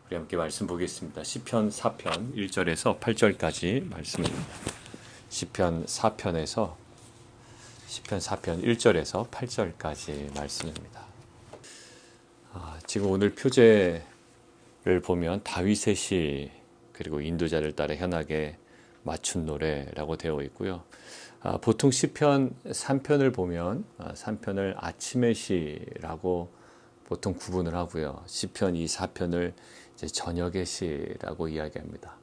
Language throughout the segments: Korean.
우리 함께 말씀 보겠습니다. 시편 4편 1절에서 8절까지 말씀입니다. 시편 4편에서 시편 4편 1절에서 8절까지 말씀입니다. 지금 오늘 표제를 보면 다윗의 시 그리고 인도자를 따라 현악에 맞춘 노래라고 되어 있고요. 보통 시편 3편을 보면 3편을 아침의 시라고 보통 구분을 하고요. 시편 이 4편을 이제 저녁의 시라고 이야기합니다.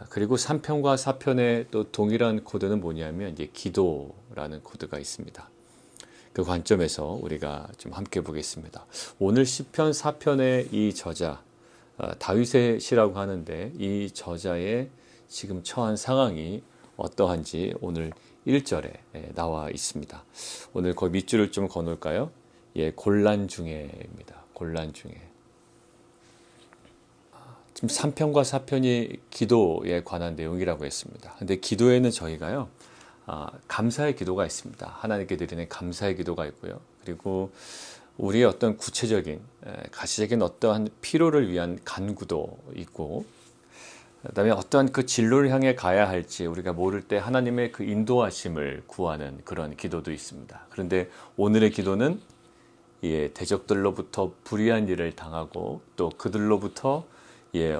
그리고 3편과 4편의 또 동일한 코드는 뭐냐면 이제 기도라는 코드가 있습니다. 그 관점에서 우리가 좀 함께 보겠습니다. 오늘 시편 4편의 이 저자 다윗의 시라고 하는데 이 저자의 지금 처한 상황이 어떠한지 오늘 1절에 나와 있습니다. 오늘 그 밑줄을 좀 거놓을까요? 예, 곤란 중에입니다. 곤란 중에. 지금 3편과 4편이 기도에 관한 내용이라고 했습니다. 근데 기도에는 저희가요, 감사의 기도가 있습니다. 하나님께 드리는 감사의 기도가 있고요. 그리고 우리의 어떤 구체적인, 가시적인 어떠한 필요를 위한 간구도 있고, 그다음에 어떠한 그 진로를 향해 가야 할지 우리가 모를 때 하나님의 그 인도하심을 구하는 그런 기도도 있습니다. 그런데 오늘의 기도는 대적들로부터 불의한 일을 당하고 또 그들로부터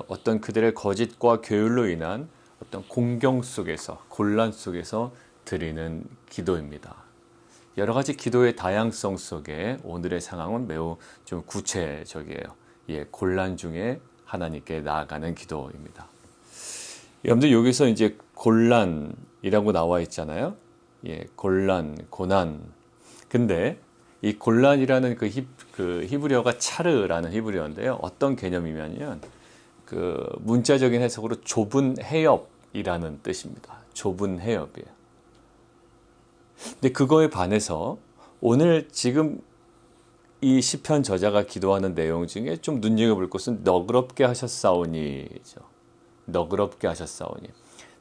어떤 그들의 거짓과 괴율로 인한 어떤 공경 속에서 곤란 속에서 드리는 기도입니다. 여러 가지 기도의 다양성 속에 오늘의 상황은 매우 좀 구체적이에요. 곤란 중에 하나님께 나아가는 기도입니다. 여러분들 여기서 이제 곤란이라고 나와 있잖아요. 곤란, 고난. 근데 이 곤란이라는 그 히브리어가 차르라는 히브리어인데요. 어떤 개념이면요. 그 문자적인 해석으로 좁은 해협이라는 뜻입니다. 좁은 해협이에요. 근데 그거에 반해서 오늘 지금 이 시편 저자가 기도하는 내용 중에 좀 눈여겨볼 것은 너그럽게 하셨사오니죠. 너그럽게 하셨사오니.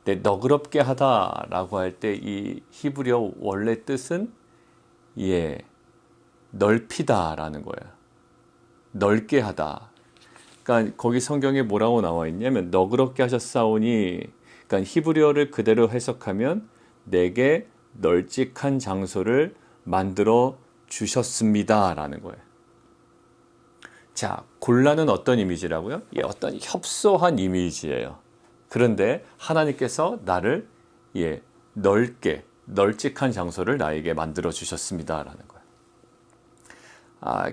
근데 너그럽게 하다라고 할 때 이 히브리어 원래 뜻은 넓히다라는 거예요. 넓게 하다. 그러니까 거기 성경에 뭐라고 나와 있냐면 너그럽게 하셨사오니, 그러니까 히브리어를 그대로 해석하면 내게 널찍한 장소를 만들어 주셨습니다라는 거예요. 자, 곤란은 어떤 이미지라고요? 어떤 협소한 이미지예요. 그런데 하나님께서 나를 넓게 널찍한 장소를 나에게 만들어 주셨습니다라는 거예요.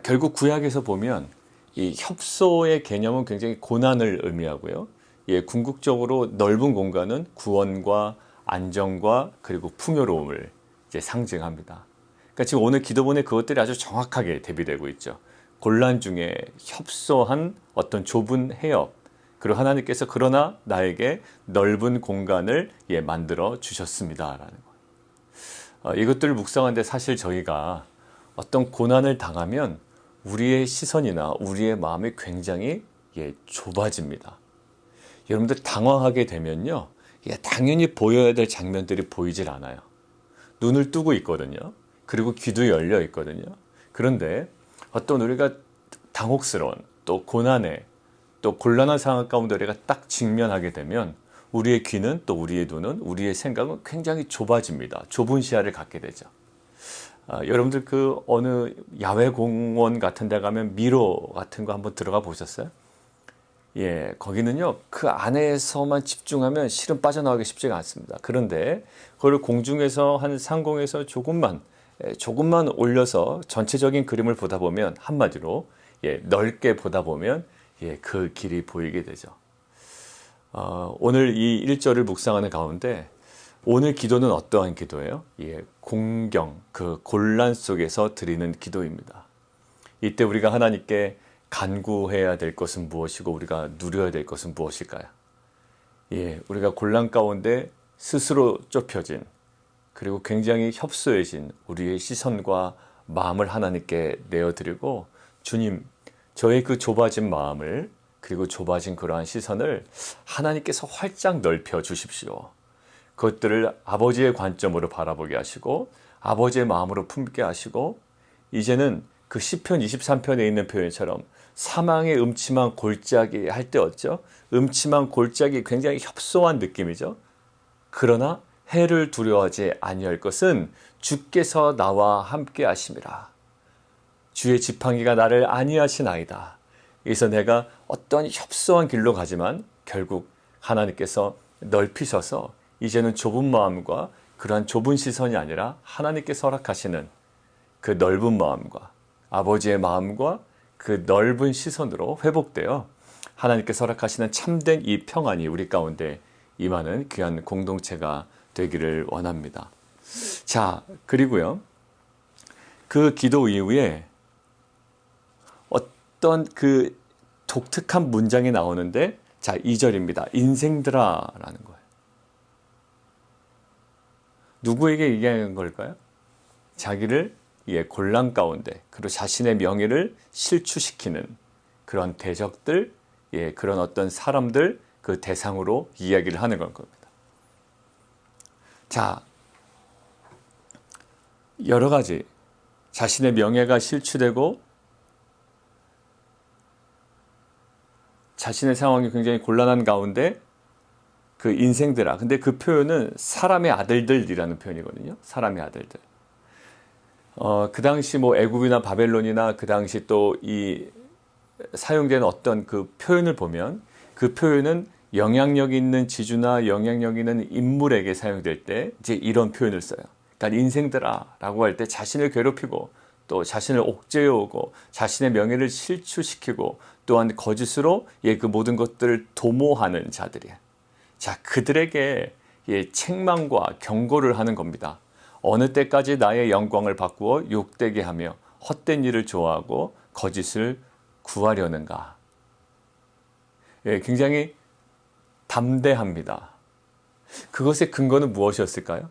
결국 구약에서 보면 이 협소의 개념은 굉장히 고난을 의미하고요. 궁극적으로 넓은 공간은 구원과 안정과 그리고 풍요로움을 이제 상징합니다. 그러니까 지금 오늘 기도본에 그것들이 아주 정확하게 대비되고 있죠. 곤란 중에 협소한 어떤 좁은 해협, 그리고 하나님께서 그러나 나에게 넓은 공간을 만들어 주셨습니다라는 거예요. 이것들을 묵상하는데 사실 저희가 어떤 고난을 당하면 우리의 시선이나 우리의 마음이 굉장히 좁아집니다. 여러분들 당황하게 되면요, 당연히 보여야 될 장면들이 보이질 않아요. 눈을 뜨고 있거든요. 그리고 귀도 열려 있거든요. 그런데 어떤 우리가 당혹스러운 또 고난에 또 곤란한 상황 가운데 우리가 딱 직면하게 되면 우리의 귀는 또 우리의 눈은 우리의 생각은 굉장히 좁아집니다. 좁은 시야를 갖게 되죠. 여러분들 그 어느 야외 공원 같은 데 가면 미로 같은 거 한번 들어가 보셨어요? 거기는요, 그 안에서만 집중하면 실은 빠져나오기 쉽지가 않습니다. 그런데 그걸 공중에서 한 상공에서 조금만 올려서 전체적인 그림을 보다 보면 한마디로 넓게 보다 보면 그 길이 보이게 되죠. 오늘 이 1절을 묵상하는 가운데 오늘 기도는 어떠한 기도예요? 공경, 그 곤란 속에서 드리는 기도입니다. 이때 우리가 하나님께 간구해야 될 것은 무엇이고 우리가 누려야 될 것은 무엇일까요? 우리가 곤란 가운데 스스로 좁혀진 그리고 굉장히 협소해진 우리의 시선과 마음을 하나님께 내어드리고, 주님, 저의 그 좁아진 마음을 그리고 좁아진 그러한 시선을 하나님께서 활짝 넓혀 주십시오. 그것들을 아버지의 관점으로 바라보게 하시고 아버지의 마음으로 품게 하시고, 이제는 그 시편 23편에 있는 표현처럼 사망의 음침한 골짜기 할 때였죠. 음침한 골짜기 굉장히 협소한 느낌이죠. 그러나 해를 두려워하지 아니할 것은 주께서 나와 함께 하심이라. 주의 지팡이가 나를 안위하시나이다. 그래서 내가 어떤 협소한 길로 가지만 결국 하나님께서 넓히셔서 이제는 좁은 마음과 그러한 좁은 시선이 아니라 하나님께서 허락하시는 그 넓은 마음과 아버지의 마음과 그 넓은 시선으로 회복되어 하나님께서 허락하시는 참된 이 평안이 우리 가운데 임하는 귀한 공동체가 되기를 원합니다. 자, 그리고요. 그 기도 이후에 어떤 그 독특한 문장이 나오는데, 자, 2절입니다. 인생들아 라는 거예요. 누구에게 얘기하는 걸까요? 자기를 곤란 가운데, 그리고 자신의 명예를 실추시키는 그런 대적들, 그런 어떤 사람들, 그 대상으로 이야기를 하는 걸 겁니다. 자, 여러 가지 자신의 명예가 실추되고 자신의 상황이 굉장히 곤란한 가운데 그 인생들아. 근데 그 표현은 사람의 아들들이라는 표현이거든요. 사람의 아들들. 그 당시 뭐 애굽이나 바벨론이나 그 당시 또 이 사용된 어떤 그 표현을 보면 그 표현은 영향력 있는 지주나 영향력 있는 인물에게 사용될 때 이제 이런 표현을 써요. 그러니까 인생들아 라고 할 때 자신을 괴롭히고 또 자신을 옥죄어오고 자신의 명예를 실추시키고 또한 거짓으로 그 모든 것들을 도모하는 자들이에요. 자, 그들에게 책망과 경고를 하는 겁니다. 어느 때까지 나의 영광을 바꾸어 욕되게 하며 헛된 일을 좋아하고 거짓을 구하려는가. 굉장히 담대합니다. 그것의 근거는 무엇이었을까요?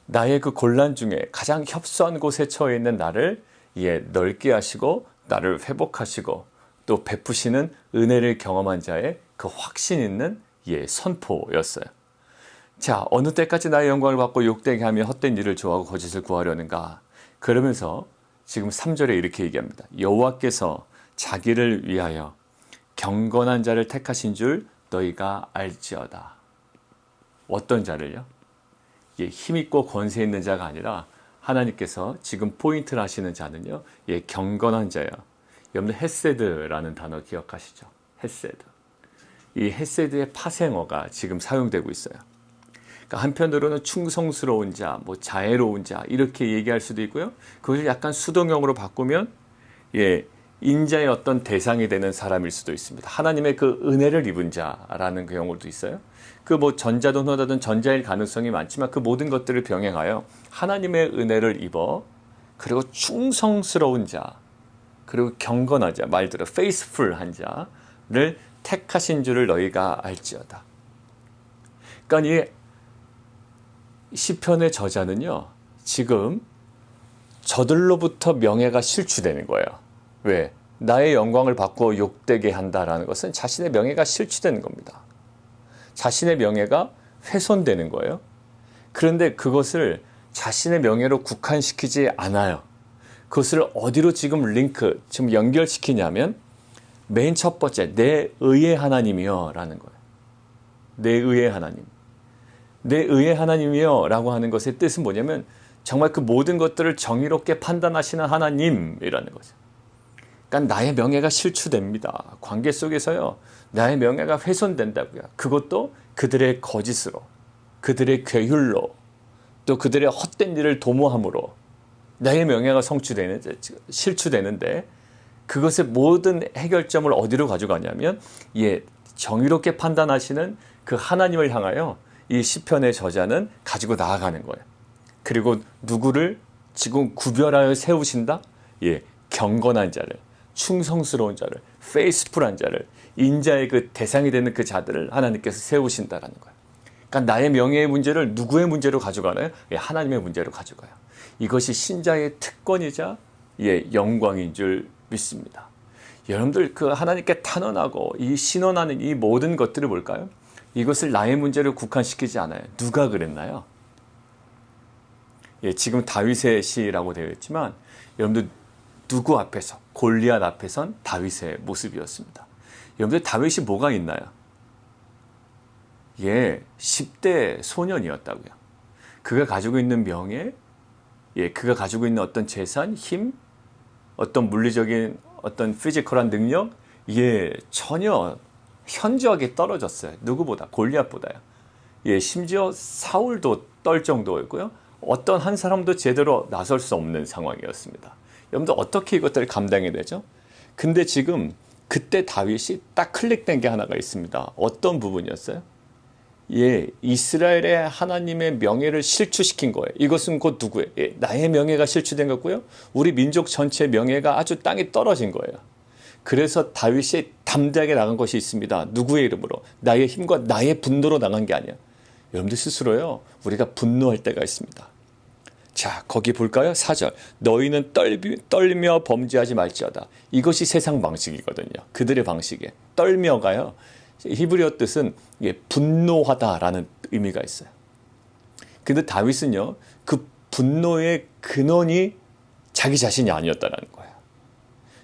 나의 그 곤란 중에 가장 협소한 곳에 처해 있는 나를 넓게 하시고 나를 회복하시고 또 베푸시는 은혜를 경험한 자의 그 확신 있는 선포였어요. 자, 어느 때까지 나의 영광을 받고 욕되게 하며 헛된 일을 좋아하고 거짓을 구하려는가. 그러면서 지금 3절에 이렇게 얘기합니다. 여호와께서 자기를 위하여 경건한 자를 택하신 줄 너희가 알지어다. 어떤 자를요? 힘있고 권세 있는 자가 아니라 하나님께서 지금 포인트를 하시는 자는요, 경건한 자예요. 여러분들 헤세드라는 단어 기억하시죠? 헤세드. 이 헤세드의 파생어가 지금 사용되고 있어요. 그러니까 한편으로는 충성스러운 자, 뭐 자애로운 자 이렇게 얘기할 수도 있고요. 그것을 약간 수동형으로 바꾸면 인자의 어떤 대상이 되는 사람일 수도 있습니다. 하나님의 그 은혜를 입은 자라는 그 경우도 있어요. 그 뭐 전자든 후자든 전자일 가능성이 많지만 그 모든 것들을 병행하여 하나님의 은혜를 입어 그리고 충성스러운 자 그리고 경건한 자, 말대로 faithful한 자를 택하신 줄을 너희가 알지어다. 그러니까 이 시편의 저자는요, 지금 저들로부터 명예가 실추되는 거예요. 왜? 나의 영광을 바꾸어 욕되게 한다라는 것은 자신의 명예가 실추되는 겁니다. 자신의 명예가 훼손되는 거예요. 그런데 그것을 자신의 명예로 국한시키지 않아요. 그것을 어디로 지금 지금 연결시키냐면 맨 첫 번째, 내 의의 하나님이여 라는 거예요. 내 의의 하나님. 내 의의 하나님이여 라고 하는 것의 뜻은 뭐냐면 정말 그 모든 것들을 정의롭게 판단하시는 하나님이라는 거죠. 그러니까 나의 명예가 실추됩니다. 관계 속에서요, 나의 명예가 훼손된다고요. 그것도 그들의 거짓으로, 그들의 괴휼로, 또 그들의 헛된 일을 도모함으로 나의 명예가 실추되는데 그것의 모든 해결점을 어디로 가져가냐면 정의롭게 판단하시는 그 하나님을 향하여 이 시편의 저자는 가지고 나아가는 거예요. 그리고 누구를 지금 구별하여 세우신다? 경건한 자를, 충성스러운 자를, 페이스풀한 자를, 인자의 그 대상이 되는 그 자들을 하나님께서 세우신다라는 거예요. 그러니까 나의 명예의 문제를 누구의 문제로 가져가나요? 하나님의 문제로 가져가요. 이것이 신자의 특권이자 영광인 줄 믿습니다. 여러분들 그 하나님께 탄원하고 이 신원하는 이 모든 것들을 볼까요? 이것을 나의 문제로 국한시키지 않아요. 누가 그랬나요? 지금 다윗의 시라고 되어 있지만 여러분들 누구 앞에서? 골리앗 앞에선 다윗의 모습이었습니다. 여러분들 다윗이 뭐가 있나요? 예, 10대 소년이었다고요. 그가 가지고 있는 명예, 예, 그가 가지고 있는 어떤 재산, 힘, 어떤 물리적인 어떤 피지컬한 능력, 예, 전혀 현저하게 떨어졌어요. 누구보다, 골리앗보다요. 예, 심지어 사울도 떨 정도였고요. 어떤 한 사람도 제대로 나설 수 없는 상황이었습니다. 여러분들 어떻게 이것들을 감당해야 되죠? 근데 지금 그때 다윗이 딱 클릭된 게 하나가 있습니다. 어떤 부분이었어요? 예, 이스라엘의 하나님의 명예를 실추시킨 거예요. 이것은 곧 누구예요? 예, 나의 명예가 실추된 거고요. 우리 민족 전체의 명예가 아주 땅에 떨어진 거예요. 그래서 다윗이 담대하게 나간 것이 있습니다. 누구의 이름으로? 나의 힘과 나의 분노로 나간 게 아니야. 여러분들 스스로요, 우리가 분노할 때가 있습니다. 자, 거기 볼까요? 4절. 너희는 떨며 범죄하지 말지어다. 이것이 세상 방식이거든요. 그들의 방식에. 떨며가요, 히브리어 뜻은 분노하다라는 의미가 있어요. 근데 다윗은요, 그 분노의 근원이 자기 자신이 아니었다는 거예요.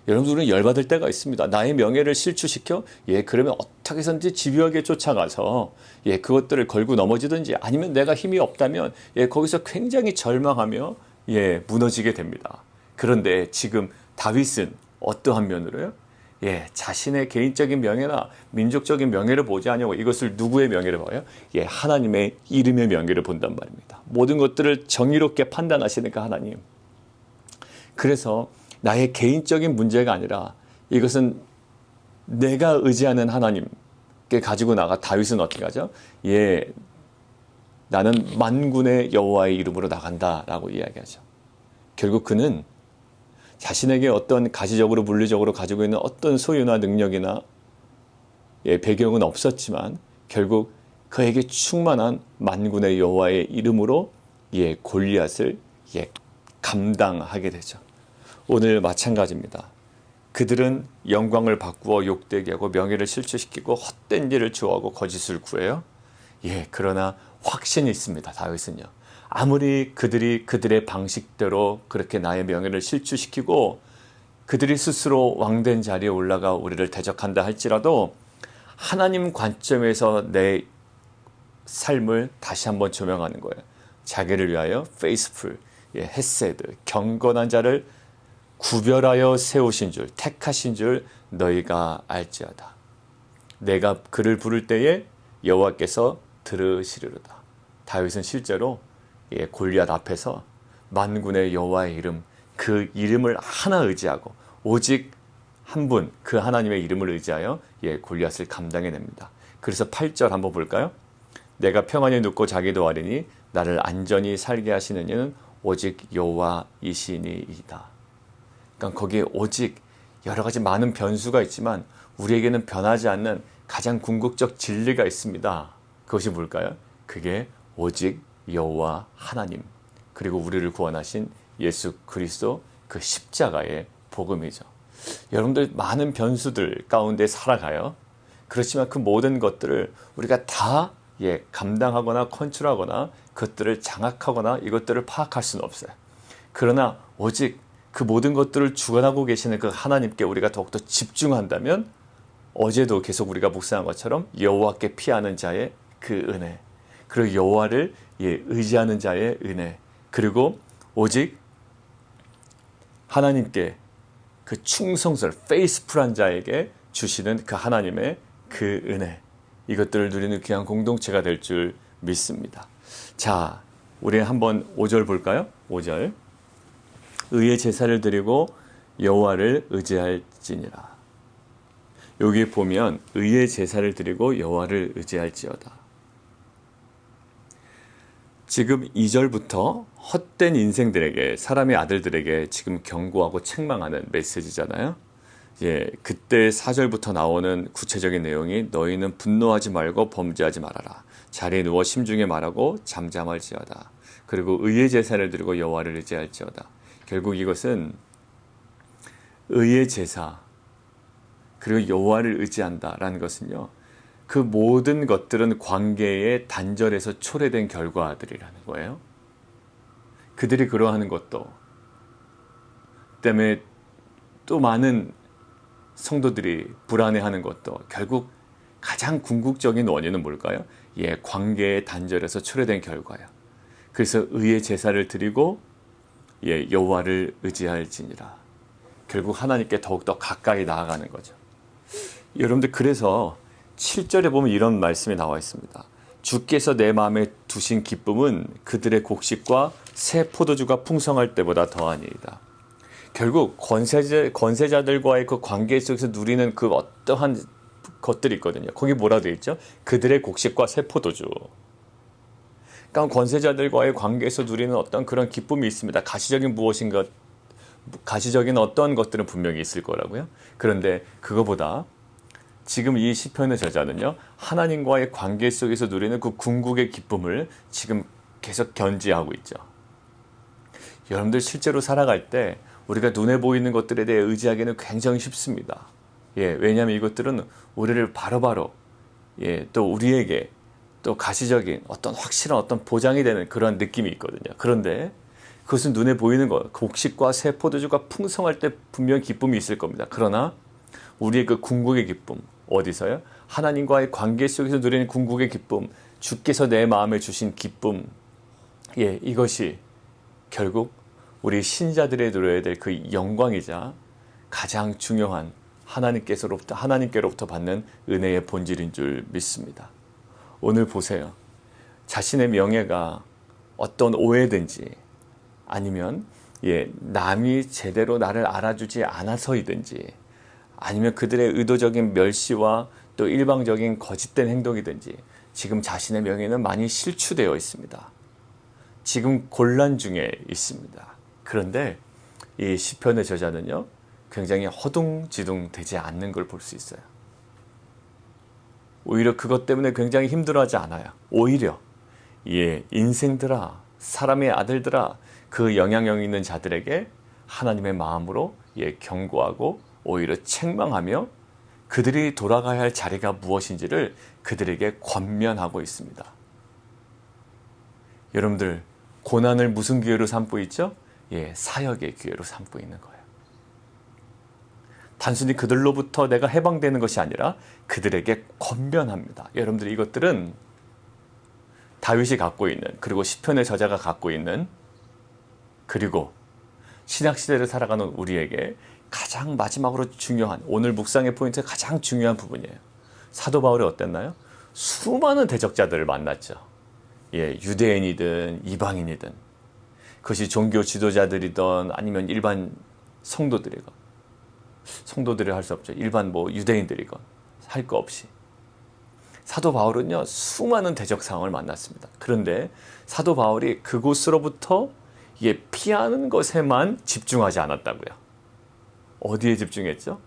여러분들은 열받을 때가 있습니다. 나의 명예를 실추시켜? 예, 그러면 어떻게 해서든지 집요하게 쫓아가서, 예, 그것들을 걸고 넘어지든지, 아니면 내가 힘이 없다면, 예, 거기서 굉장히 절망하며, 예, 무너지게 됩니다. 그런데 지금 다윗은 어떠한 면으로요? 예, 자신의 개인적인 명예나 민족적인 명예를 보지 않냐고, 이것을 누구의 명예를 봐요? 예, 하나님의 이름의 명예를 본단 말입니다. 모든 것들을 정의롭게 판단하시니까 하나님. 그래서 나의 개인적인 문제가 아니라 이것은 내가 의지하는 하나님께 가지고 나가. 다윗은 어떻게 하죠? 예, 나는 만군의 여호와의 이름으로 나간다라고 이야기하죠. 결국 그는 자신에게 어떤 가시적으로 물리적으로 가지고 있는 어떤 소유나 능력이나, 예, 배경은 없었지만 결국 그에게 충만한 만군의 여호와의 이름으로, 예, 골리앗을, 예, 감당하게 되죠. 오늘 마찬가지입니다. 그들은 영광을 바꾸어 욕되게 하고 명예를 실추시키고 헛된 일을 좋아하고 거짓을 구해요. 예, 그러나 확신이 있습니다. 다윗은요. 아무리 그들이 그들의 방식대로 그렇게 나의 명예를 실추시키고 그들이 스스로 왕된 자리에 올라가 우리를 대적한다 할지라도 하나님 관점에서 내 삶을 다시 한번 조명하는 거예요. 자기를 위하여 faithful, 예, 헤세드, 경건한 자를 구별하여 세우신 줄, 택하신 줄 너희가 알지어다. 내가 그를 부를 때에 여호와께서 들으시리로다. 다윗은 실제로, 예, 골리앗 앞에서 만군의 여호와의 이름, 그 이름을 하나 의지하고 오직 한 분, 그 하나님의 이름을 의지하여, 예, 골리앗을 감당해냅니다. 그래서 8절 한번 볼까요? 내가 평안히 눕고 자기도 아리니 나를 안전히 살게 하시는 이는 오직 여호와이시니이다. 그러니까 거기에 오직 여러 가지 많은 변수가 있지만 우리에게는 변하지 않는 가장 궁극적 진리가 있습니다. 그것이 뭘까요? 그게 오직 여호와 하나님, 그리고 우리를 구원하신 예수 그리스도, 그 십자가의 복음이죠. 여러분들 많은 변수들 가운데 살아가요. 그렇지만 그 모든 것들을 우리가 다, 예, 감당하거나 컨트롤하거나 그것들을 장악하거나 이것들을 파악할 수는 없어요. 그러나 오직 그 모든 것들을 주관하고 계시는 그 하나님께 우리가 더욱더 집중한다면, 어제도 계속 우리가 묵상한 것처럼 여호와께 피하는 자의 그 은혜, 그리고 여호와를, 예, 의지하는 자의 은혜, 그리고 오직 하나님께 그 충성스러운 페이스풀한 자에게 주시는 그 하나님의 그 은혜, 이것들을 누리는 귀한 공동체가 될 줄 믿습니다. 자, 우리 한번 5절 볼까요? 5절. 의의 제사를 드리고 여호와를 의지할지니라. 여기 보면 의의 제사를 드리고 여호와를 의지할지어다. 지금 2절부터 헛된 인생들에게, 사람의 아들들에게 지금 경고하고 책망하는 메시지잖아요. 예, 그때 4절부터 나오는 구체적인 내용이 너희는 분노하지 말고 범죄하지 말아라. 자리에 누워 심중에 말하고 잠잠할지어다. 그리고 의의 제사를 드리고 여호와를 의지할지어다. 결국 이것은 의의 제사, 그리고 여호와를 의지한다라는 것은요, 그 모든 것들은 관계의 단절에서 초래된 결과들이라는 거예요. 그들이 그러하는 것도 때문에 또 많은 성도들이 불안해하는 것도 결국 가장 궁극적인 원인은 뭘까요? 관계의 단절에서 초래된 결과야. 그래서 의의 제사를 드리고 여호와를 의지할지니라. 결국 하나님께 더욱더 가까이 나아가는 거죠. 여러분들, 그래서 7절에 보면 이런 말씀이 나와 있습니다. 주께서 내 마음에 두신 기쁨은 그들의 곡식과 새 포도주가 풍성할 때보다 더하니이다. 결국 권세자들과의 그 관계 속에서 누리는 그 어떠한 것들이 있거든요. 거기 뭐라 되어 있죠? 그들의 곡식과 새 포도주. 그러니까 권세자들과의 관계에서 누리는 어떤 그런 기쁨이 있습니다. 가시적인 어떤 것들은 분명히 있을 거라고요. 그런데 그거보다 지금 이 시편의 저자는요, 하나님과의 관계 속에서 누리는 그 궁극의 기쁨을 지금 계속 견지하고 있죠. 여러분들, 실제로 살아갈 때 우리가 눈에 보이는 것들에 대해 의지하기는 굉장히 쉽습니다. 왜냐하면 이것들은 우리를 바로바로 또 우리에게 또 가시적인 어떤 확실한 어떤 보장이 되는 그런 느낌이 있거든요. 그런데 그것은 눈에 보이는 것, 곡식과 새 포도주가 풍성할 때 분명 기쁨이 있을 겁니다. 그러나 우리의 그 궁극의 기쁨, 어디서요? 하나님과의 관계 속에서 누리는 궁극의 기쁨, 주께서 내 마음에 주신 기쁨, 이것이 결국 우리 신자들의 누려야 될 그 영광이자 가장 중요한 하나님께로부터 받는 은혜의 본질인 줄 믿습니다. 오늘 보세요. 자신의 명예가 어떤 오해든지 아니면 남이 제대로 나를 알아주지 않아서이든지 아니면 그들의 의도적인 멸시와 또 일방적인 거짓된 행동이든지 지금 자신의 명예는 많이 실추되어 있습니다. 지금 곤란 중에 있습니다. 그런데 이 시편의 저자는요, 굉장히 허둥지둥 되지 않는 걸 볼 수 있어요. 오히려 그것 때문에 굉장히 힘들어하지 않아요. 오히려 인생들아, 사람의 아들들아, 그 영향력 있는 자들에게 하나님의 마음으로 경고하고 오히려 책망하며 그들이 돌아가야 할 자리가 무엇인지를 그들에게 권면하고 있습니다. 여러분들, 고난을 무슨 기회로 삼고 있죠? 사역의 기회로 삼고 있는 거예요. 단순히 그들로부터 내가 해방되는 것이 아니라 그들에게 권면합니다. 여러분들, 이것들은 다윗이 갖고 있는, 그리고 시편의 저자가 갖고 있는, 그리고 신약시대를 살아가는 우리에게 가장 마지막으로 중요한, 오늘 묵상의 포인트의 가장 중요한 부분이에요. 사도 바울이 어땠나요? 수많은 대적자들을 만났죠. 유대인이든 이방인이든, 그것이 종교 지도자들이든 아니면 일반 성도들이건, 성도들이 할 수 없죠. 일반 유대인들이건 할 거 없이. 사도 바울은요, 수많은 대적 상황을 만났습니다. 그런데 사도 바울이 그곳으로부터 피하는 것에만 집중하지 않았다고요. 어디에 집중했죠?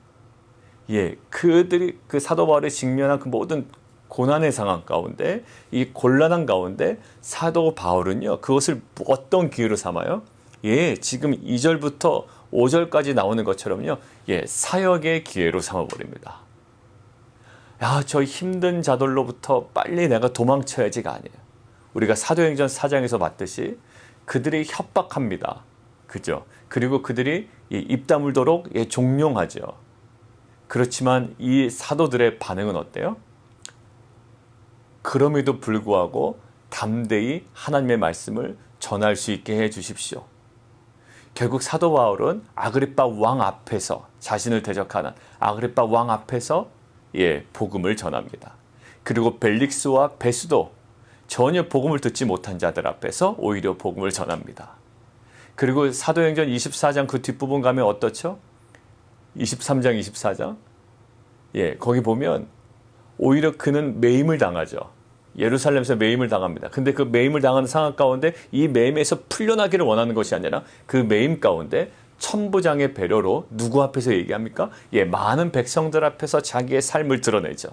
그들이 그 사도 바울이 직면한 그 모든 고난의 상황 가운데, 이 곤란한 가운데 사도 바울은요, 그것을 어떤 기회로 삼아요? 지금 2절부터 5절까지 나오는 것처럼요, 사역의 기회로 삼아버립니다. 저 힘든 자들로부터 빨리 내가 도망쳐야지가 아니에요. 우리가 사도행전 4장에서 봤듯이 그들이 협박합니다. 그죠? 그리고 그들이 입 다물도록 종용하죠. 그렇지만 이 사도들의 반응은 어때요? 그럼에도 불구하고 담대히 하나님의 말씀을 전할 수 있게 해 주십시오. 결국 사도 바울은 아그리빠 왕 앞에서, 자신을 대적하는 아그리빠 왕 앞에서 복음을 전합니다. 그리고 벨릭스와 베스도, 전혀 복음을 듣지 못한 자들 앞에서 오히려 복음을 전합니다. 그리고 사도행전 24장 그 뒷부분 가면 어떻죠? 23장, 24장. 거기 보면 오히려 그는 매임을 당하죠. 예루살렘에서 매임을 당합니다. 근데 그 매임을 당하는 상황 가운데 이 매임에서 풀려나기를 원하는 것이 아니라 그 매임 가운데 천부장의 배려로 누구 앞에서 얘기합니까? 많은 백성들 앞에서 자기의 삶을 드러내죠.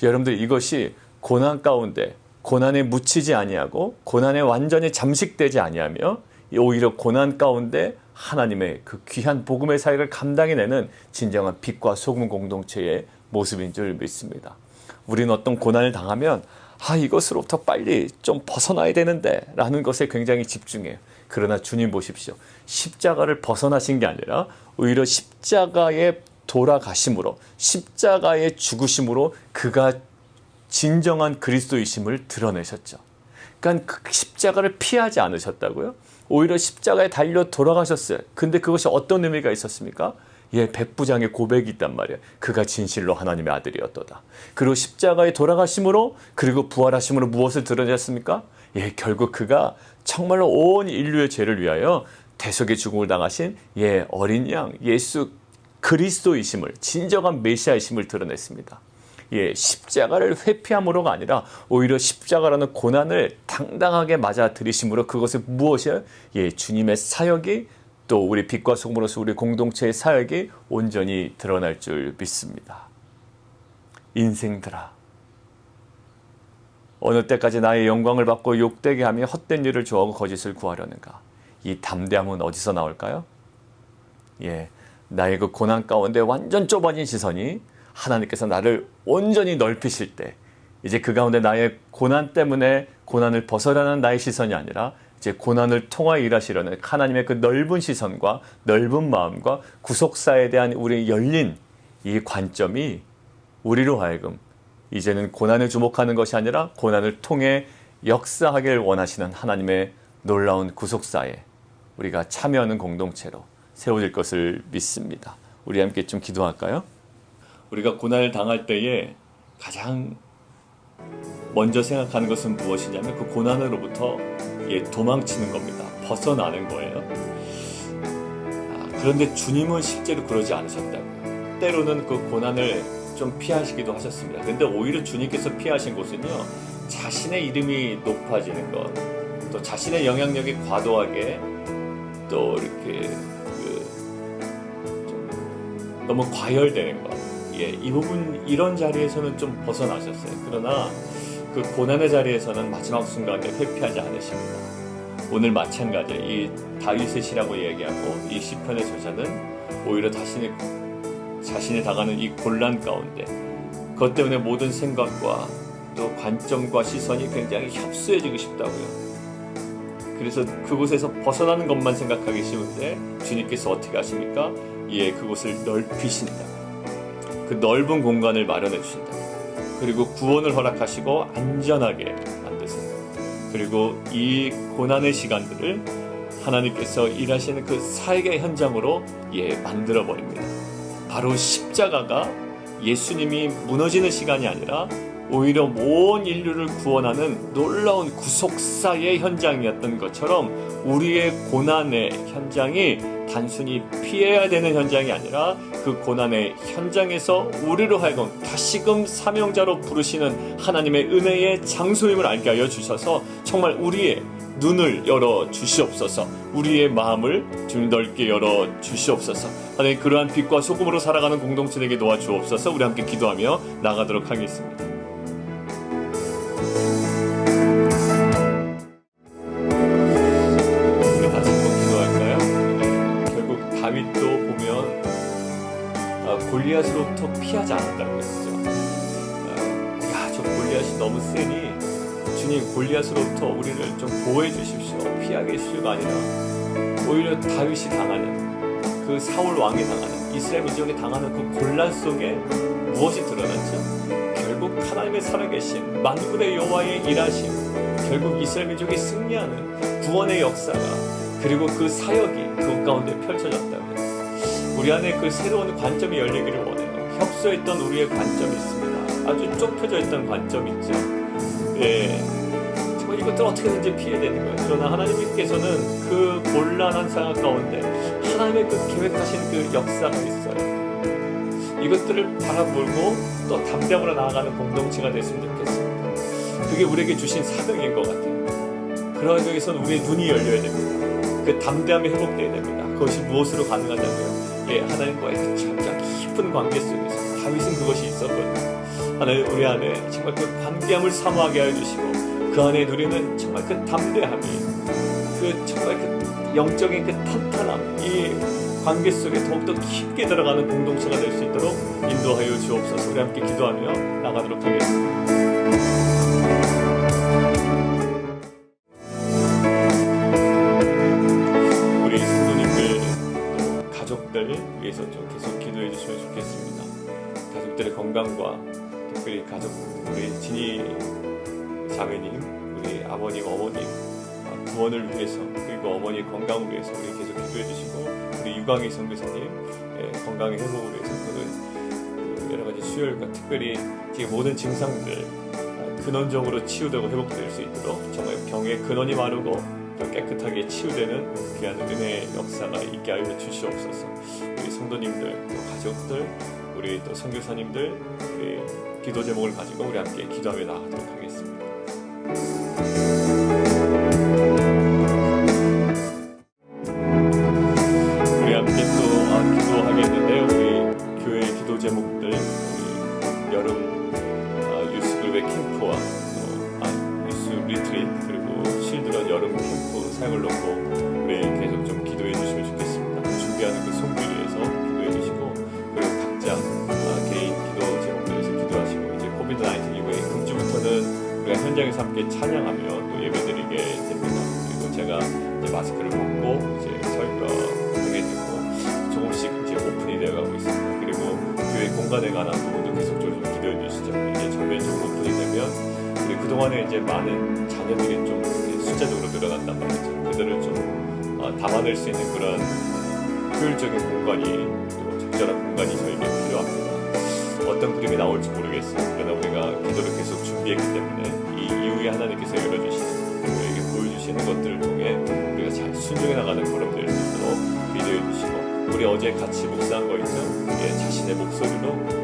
여러분들, 이것이 고난 가운데 고난에 묻히지 아니하고 고난에 완전히 잠식되지 아니하며 오히려 고난 가운데 하나님의 그 귀한 복음의 사역을 감당해내는 진정한 빛과 소금 공동체의 모습인 줄 믿습니다. 우리는 어떤 고난을 당하면 이것으로부터 빨리 좀 벗어나야 되는데 라는 것에 굉장히 집중해요. 그러나 주님 보십시오. 십자가를 벗어나신 게 아니라 오히려 십자가의 돌아가심으로, 십자가의 죽으심으로 그가 진정한 그리스도이심을 드러내셨죠. 그러니까 그 십자가를 피하지 않으셨다고요? 오히려 십자가에 달려 돌아가셨어요. 근데 그것이 어떤 의미가 있었습니까? 백부장의 고백이 있단 말이에요. 그가 진실로 하나님의 아들이었도다. 그리고 십자가에 돌아가심으로, 그리고 부활하심으로 무엇을 드러냈습니까? 결국 그가 정말로 온 인류의 죄를 위하여 대속의 죽음을 당하신 어린 양 예수 그리스도이심을, 진정한 메시아이심을 드러냈습니다. 십자가를 회피함으로가 아니라 오히려 십자가라는 고난을 당당하게 맞아들이심으로 그것을 무엇이에요? 주님의 사역이, 또 우리 빛과 소금으로서 우리 공동체의 사역이 온전히 드러날 줄 믿습니다. 인생들아, 어느 때까지 나의 영광을 받고 욕되게 하며 헛된 일을 좋아하고 거짓을 구하려는가? 이 담대함은 어디서 나올까요? 나의 그 고난 가운데 완전 좁아진 시선이 하나님께서 나를 온전히 넓히실 때, 이제 그 가운데 나의 고난 때문에 고난을 벗어나는 나의 시선이 아니라 이제 고난을 통하여 일하시려는 하나님의 그 넓은 시선과 넓은 마음과 구속사에 대한 우리의 열린 이 관점이 우리로 하여금 이제는 고난을 주목하는 것이 아니라 고난을 통해 역사하길 원하시는 하나님의 놀라운 구속사에 우리가 참여하는 공동체로 세워질 것을 믿습니다. 우리 함께 좀 기도할까요? 우리가 고난을 당할 때에 가장 먼저 생각하는 것은 무엇이냐면 그 고난으로부터 도망치는 겁니다. 벗어나는 거예요. 그런데 주님은 실제로 그러지 않으셨다고요. 때로는 그 고난을 좀 피하시기도 하셨습니다. 근데 오히려 주님께서 피하신 곳은요, 자신의 이름이 높아지는 것, 또 자신의 영향력이 과도하게 또 이렇게 좀 너무 과열되는 것, 이 부분, 이런 자리에서는 좀 벗어나셨어요. 그러나 그 고난의 자리에서는 마지막 순간에 회피하지 않으십니다. 오늘 마찬가지 이 다윗의 시라고 얘기하고 이 시편의 저자는 오히려 자신이 당하는 이 곤란 가운데, 그것 때문에 모든 생각과 또 관점과 시선이 굉장히 협소해지고 싶다고요. 그래서 그곳에서 벗어나는 것만 생각하기 쉬운데 주님께서 어떻게 하십니까? 그곳을 넓히신다. 그 넓은 공간을 마련해 주신다. 그리고 구원을 허락하시고 안전하게 만드신다. 그리고 이 고난의 시간들을 하나님께서 일하시는 그 사역의 현장으로 만들어 버립니다. 바로 십자가가 예수님이 무너지는 시간이 아니라 오히려 온 인류를 구원하는 놀라운 구속사의 현장이었던 것처럼 우리의 고난의 현장이 단순히 피해야 되는 현장이 아니라 그 고난의 현장에서 우리로 하여금 다시금 사명자로 부르시는 하나님의 은혜의 장소임을 알게 하여 주셔서 정말 우리의 눈을 열어 주시옵소서, 우리의 마음을 좀 넓게 열어 주시옵소서. 하나님, 그러한 빛과 소금으로 살아가는 공동체 되게 도와주옵소서. 우리 함께 기도하며 나가도록 하겠습니다. 우리 다시 한번 기도할까요? 결국 다윗도 보면 골리앗으로부터 피하지 않았다고 했죠. 저 골리앗이 너무 세니 주님, 골리앗으로부터 우리를 좀 보호해 주십시오, 피하게 해주시가 아니라 오히려 다윗이 당하는, 그 사울 왕이 당하는, 이스라엘 민족이 당하는 그 곤란 속에 무엇이 드러났죠? 결국 하나님의 살아계신 만군의 여호와의 일하심, 결국 이스라엘 민족이 승리하는 구원의 역사가, 그리고 그 사역이 그 가운데 펼쳐졌다고요. 우리 안에 그 새로운 관점이 열리기를 원해요. 협소했던 우리의 관점이 있습니다. 아주 좁혀져 있던 관점이 있죠. 정말 이것들 어떻게든지 피해야 되는 거예요. 그러나 하나님께서는 그 곤란한 상황 가운데 하나님의 그 계획하신 그 역사가 있어요. 이것들을 바라보고 또 담대함으로 나아가는 공동체가 됐으면 좋겠습니다. 그게 우리에게 주신 사명인 것 같아요. 그러기 위해서는 우리의 눈이 열려야 됩니다. 그 담대함이 회복돼야 됩니다. 그것이 무엇으로 가능하냐고요? 하나님과의 그 참 깊은 관계 속에서 다윗은 그것이 있었거든요. 하나님, 우리 안에 정말 그 관계함을 사모하게 해주시고 그 안에 누리는 정말 그 담대함이, 그 정말 그 영적인 그 탄탄함, 이 관계 속에 더욱더 깊게 들어가는 공동체가 될 수 있도록 인도하여 주옵소서. 우리 함께 기도하며 나가도록 하겠습니다. 우리 성도님들, 가족들 위해서 좀 계속 기도해 주시면 좋겠습니다. 가족들의 건강과 특별히 가족, 우리 진희 자매님, 우리 아버님, 어머님 구원을 위해서, 그리고 어머니 건강을 위해서 우리 계속 기도해 주시고, 우리 유광희 선교사님 건강의 회복을 위해서 그런 여러 가지 수혈과 특별히 모든 증상들 근원적으로 치유되고 회복될 수 있도록 정말 병의 근원이 마르고 더 깨끗하게 치유되는 귀한 은혜의 역사가 있게 하여 주시옵소서. 우리 성도님들, 또 가족들, 우리 또 선교사님들, 우리 기도 제목을 가지고 우리 함께 기도하며 나가도록 하겠습니다. 우리 함께 또 기도하겠는데요. 우리 교회 기도 제목들, 우리 여름 유스글의 캠프와 유스 리트릿, 그리고 실드런 여름 캠프 사역을 놓고 우리 계속 좀 기도해 주시면 좋겠습니다. 준비하는 그 손길 위해서 기도해 주시고, 그리고 각자 개인 기도 제목들에서 기도하시고, 이제 코비드-19 이후에 금주부터는 우리가 현장에서 함께 찬양하며 또 예배드리게 됩니다. 그리고 제가 이제 마스크를 벗고 이제 설교하게 되고 조금씩 이제 오픈이 되어가고 있습니다. 그리고 교회 공간에 관한 부분도 계속적으로 좀 기도해 주시죠. 이제 전면적으로 오픈이 되면 우리 그동안에 이제 많은 자녀들이 좀 숫자적으로 늘어난단 말이죠. 그들을 좀 담아낼 수 있는 그런 효율적인 공간이, 또 적절한 공간이 저에게 필요합니다. 어떤 그림이 나올지 모르겠어요. 그러나 우리가 기도를 계속 준비했기 때문에 이 이후에 하나님께서 열어주시는, 우리에게 보여주시는 것들을 통해 우리가 잘 순종해 나가는 걸음 될 수 있도록 기도해 주시고, 우리 어제 같이 묵상한 거 있죠? 자신의 목소리로